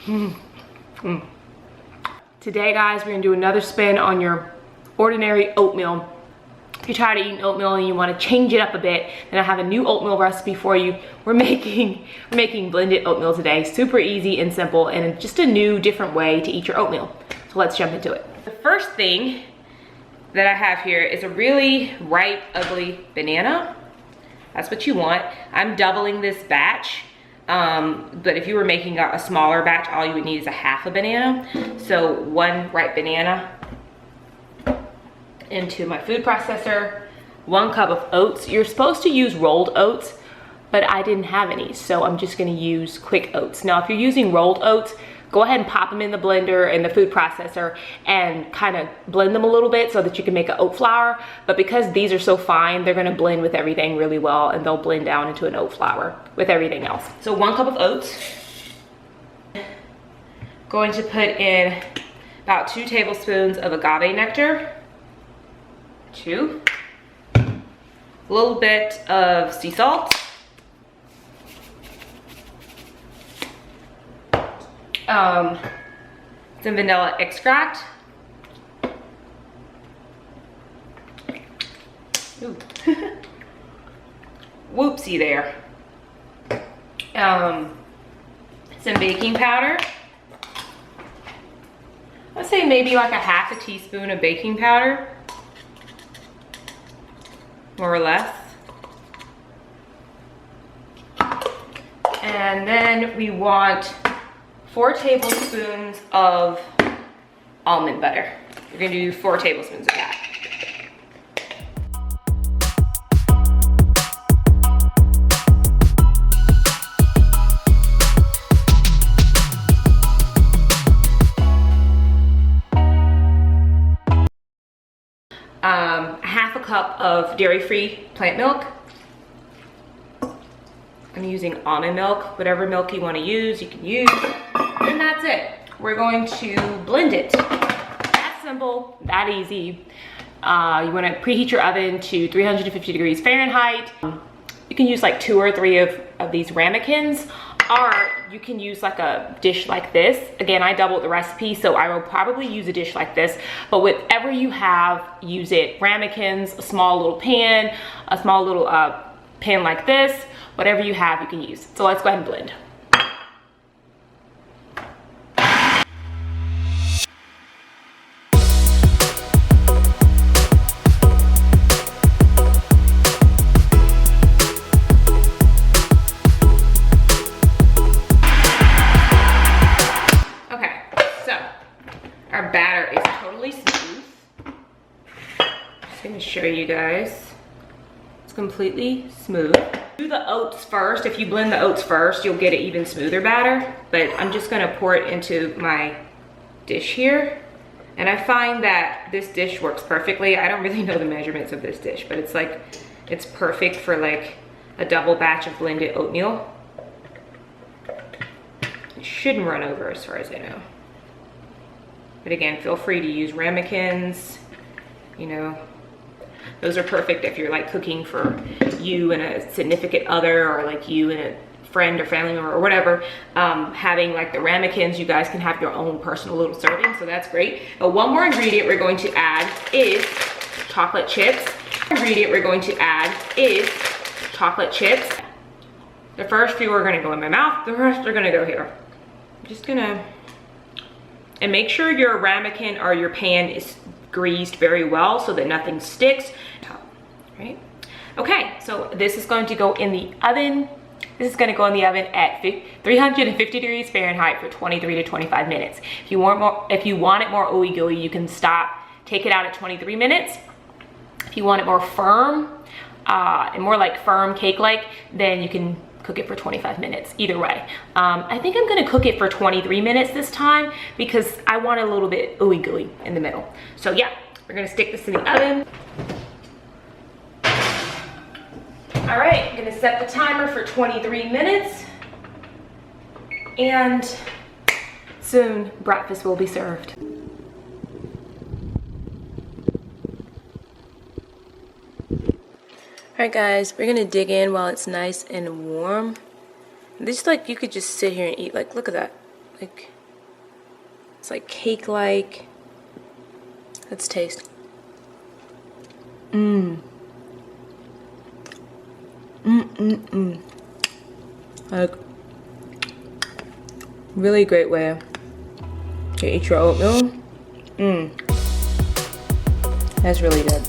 Today, guys, we're gonna do another spin on your ordinary oatmeal. If you're tired of eating oatmeal and you want to change it up a bit, then I have a new oatmeal recipe for you. We're making blended oatmeal today. Super easy and simple, and just a new, different way to eat your oatmeal. So let's jump into it. The first thing that I have here is a really ripe, ugly banana. That's what you want. I'm doubling this batch, but if you were making a smaller batch, all you would need is a half a banana. So one ripe banana into my food processor, 1 cup of oats. You're supposed to use rolled oats, but I didn't have any, so I'm just gonna use quick oats. Now, if you're using rolled oats, go ahead and pop them in the blender and the food processor and kind of blend them a little bit so that you can make an oat flour. But because these are so fine, they're gonna blend with everything really well, and they'll blend down into an oat flour with everything else. So 1 cup of oats. Going to put in about 2 tablespoons of agave nectar. 2. A little bit of sea salt. Some vanilla extract. Ooh. Whoopsie there. Some baking powder. I'd say maybe like a half a teaspoon of baking powder, more or less. And then we want 4 tablespoons of almond butter. We're gonna do 4 tablespoons of that. A half a cup of dairy-free plant milk. I'm using almond milk. Whatever milk you want to use, you can use. And that's it. We're going to blend it. That simple, that easy. You want to preheat your oven to 350 degrees Fahrenheit. You can use like 2 or 3 of these ramekins, or you can use like a dish like this. Again, I doubled the recipe, so I will probably use a dish like this, but whatever you have, use it. Ramekins, a small little pan, a small little pan like this, whatever you have, you can use. So let's go ahead and blend. Our batter is totally smooth. Just gonna show you guys. It's completely smooth. Do the oats first. If you blend the oats first, you'll get an even smoother batter. But I'm just gonna pour it into my dish here. And I find that this dish works perfectly. I don't really know the measurements of this dish, but it's like, it's perfect for like a double batch of blended oatmeal. It shouldn't run over as far as I know. But again, feel free to use ramekins. You know, those are perfect if you're like cooking for you and a significant other, or like you and a friend or family member or whatever. Having like the ramekins, you guys can have your own personal little serving, so that's great. But one more ingredient we're going to add is chocolate chips. Ingredient we're going to add is chocolate chips. The first few are gonna go in my mouth, the rest are gonna go here. I'm just gonna, and make sure your ramekin or your pan is greased very well so that nothing sticks. Right? Okay, so this is going to go in the oven. This is going to go in the oven at 350 degrees Fahrenheit for 23 to 25 minutes. If you want it more ooey gooey, you can stop, take it out at 23 minutes. If you want it more firm and more like firm cake-like, then you can cook it for 25 minutes, either way. I think I'm gonna cook it for 23 minutes this time because I want a little bit ooey gooey in the middle. So yeah, we're gonna stick this in the oven. All right, I'm gonna set the timer for 23 minutes, and soon breakfast will be served. Alright guys, we're gonna dig in while it's nice and warm. This, like, you could just sit here and eat. Like, look at that. Like, It's like cake-like. Let's taste. Like, really great way to eat your oatmeal. That's really good.